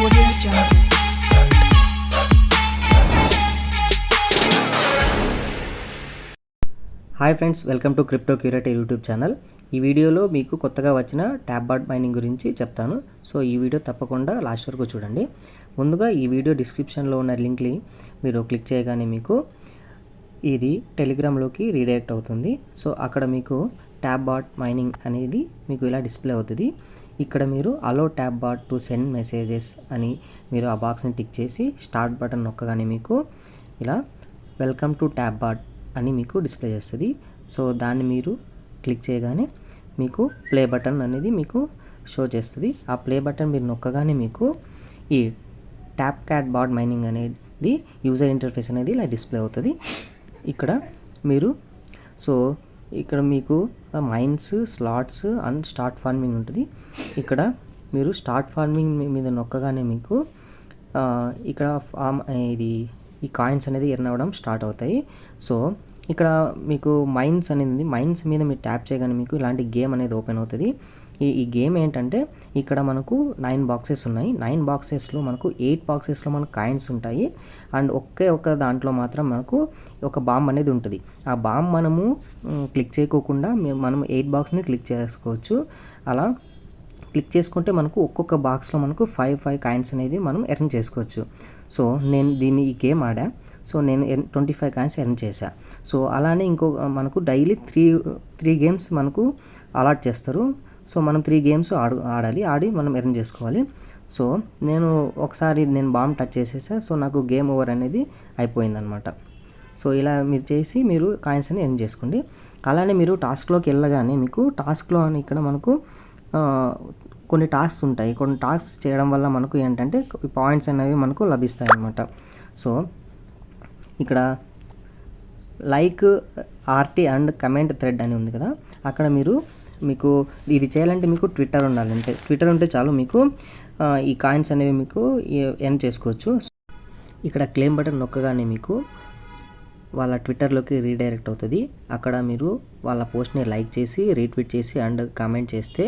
Audio Jungle. Hi friends, welcome to crypto curator YouTube channel. ఈ వీడియోలో మీకు కొత్తగా వచ్చిన ట్యాప్ బాట్ మైనింగ్ గురించి చెప్తాను. సో ఈ వీడియో తప్పకుండా లాస్ట్ వరకు చూడండి. ముందుగా ఈ వీడియో డిస్క్రిప్షన్లో ఉన్న లింక్ని మీరు క్లిక్ చేయగానే మీకు ఇది టెలిగ్రామ్లోకి రీడైరెక్ట్ అవుతుంది. సో అక్కడ మీకు ట్యాప్ బాట్ మైనింగ్ అనేది మీకు ఇలా డిస్ప్లే అవుతుంది. ఇక్కడ మీరు allow tap bot to send messages అని మీరు ఆ బాక్స్ని టిక్ చేసి స్టార్ట్ బటన్ నొక్కగానే మీకు ఇలా వెల్కమ్ టు ట్యాప్ బాట్ అని మీకు డిస్ప్లే చేస్తుంది. సో దాన్ని మీరు క్లిక్ చేయగానే మీకు ప్లే బటన్ అనేది మీకు షో చేస్తుంది. ఆ ప్లే బటన్ మీరు నొక్కగానే మీకు ఈ ట్యాప్ క్యాట్ బాట్ మైనింగ్ అనేది యూజర్ ఇంటర్ఫేస్ అనేది ఇలా డిస్ప్లే అవుతుంది. ఇక్కడ మీరు ఇక్కడ మీకు mines, slots and start farming ఉంటుంది. ఇక్కడ మీరు స్టార్ట్ ఫార్మింగ్ మీద నొక్కగానే మీకు ఇక్కడ ఈ కాయిన్స్ అనేది ఎర్న్ అవ్వడం స్టార్ట్ అవుతాయి. సో ఇక్కడ మీకు మైన్స్ అనేది మైన్స్ మీద మీరు ట్యాప్ చేయగానే మీకు ఇలాంటి గేమ్ అనేది ఓపెన్ అవుతుంది. ఈ గేమ్ ఏంటంటే ఇక్కడ మనకు 9 బాక్సెస్ ఉన్నాయి. 9 బాక్సెస్లో మనకు 8 బాక్సెస్లో మనకు కాయిన్స్ ఉంటాయి. అండ్ ఒక్క దాంట్లో మాత్రం మనకు ఒక బాంబ్ అనేది ఉంటుంది. ఆ బాంబ్ మనము క్లిక్ చేయకోకుండా మనం 8 బాక్స్ని క్లిక్ చేసుకోవచ్చు. అలా క్లిక్ చేసుకుంటే మనకు ఒక్కొక్క బాక్స్లో మనకు 5 కాయిన్స్ అనేది మనం ఎర్న్ చేసుకోవచ్చు. సో నేను ఈ గేమ్ ఆడా. సో నేను 25 కాయిన్స్ ఎర్న్ చేశా. సో అలానే మనకు డైలీ 3 గేమ్స్ మనకు అలాట్ చేస్తారు. సో మనం 3 గేమ్స్ ఆడి మనం ఎర్న్ చేసుకోవాలి. సో ఒకసారి నేను బాంబ్ టచ్ చేసేసా. సో నాకు గేమ్ ఓవర్ అనేది అయిపోయిందనమాట. సో ఇలా మీరు కాయిన్స్ అని ఎర్న్ చేసుకోండి. అలానే మీరు టాస్క్లోకి వెళ్ళగానే మీకు టాస్క్లో అని ఇక్కడ మనకు కొన్ని టాస్క్స్ ఉంటాయి. కొన్ని టాస్క్ చేయడం వల్ల మనకు ఏంటంటే పాయింట్స్ అనేవి మనకు లభిస్తాయి అన్నమాట. సో ఇక్కడ like RT and comment thread అని ఉంది కదా, అక్కడ మీకు ఇది చేయాలంటే మీకు ట్విట్టర్ ఉండాలంటే ట్విట్టర్ ఉంటే చాలు, మీకు ఈ కాయిన్స్ అనేవి మీకు ఎర్న్ చేసుకోవచ్చు. ఇక్కడ క్లెయిమ్ బటన్ నొక్కగానే మీకు వాళ్ళ ట్విట్టర్లోకి రీడైరెక్ట్ అవుతుంది. అక్కడ మీరు వాళ్ళ పోస్ట్ని లైక్ చేసి, రీట్వీట్ చేసి అండ్ కామెంట్ చేస్తే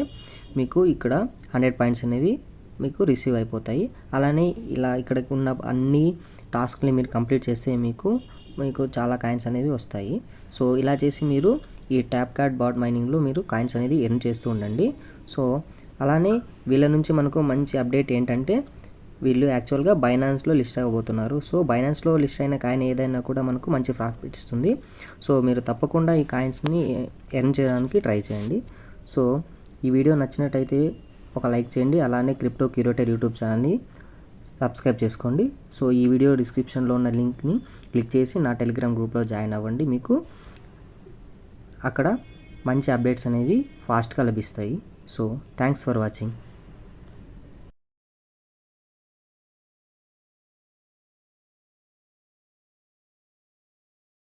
మీకు ఇక్కడ 100 పాయింట్స్ అనేవి మీకు రిసీవ్ అయిపోతాయి. అలానే ఇలా ఇక్కడ ఉన్న అన్ని టాస్క్ని మీరు కంప్లీట్ చేస్తే మీకు చాలా కాయిన్స్ అనేవి వస్తాయి. సో ఇలా చేసి మీరు ఈ ట్యాప్ క్యాట్ బాట్ మైనింగ్లో మీరు కాయిన్స్ అనేది ఎర్న్ చేస్తూ ఉండండి. సో అలానే వీళ్ళ నుంచి మనకు మంచి అప్డేట్ ఏంటంటే వీళ్ళు యాక్చువల్గా బైనాన్స్లో లిస్ట్ అవ్వబోతున్నారు. సో బైనాన్స్లో లిస్ట్ అయిన కాయిన్ ఏదైనా కూడా మనకు మంచి ప్రాఫిట్ ఇస్తుంది. సో మీరు తప్పకుండా ఈ కాయిన్స్ని ఎర్న్ చేయడానికి ట్రై చేయండి. సో ఈ వీడియో నచ్చినట్టయితే ఒక లైక్ చేయండి. అలానే క్రిప్టో క్యూరేటర్ యూట్యూబ్ ఛానల్ని సబ్స్క్రైబ్ చేసుకోండి. సో ఈ వీడియో డిస్క్రిప్షన్లో ఉన్న లింక్ని క్లిక్ చేసి నా టెలిగ్రామ్ గ్రూప్లో జాయిన్ అవ్వండి. మీకు అక్కడ మంచి అప్డేట్స్ అనేవి ఫాస్ట్గా లభిస్తాయి. So thanks for watching.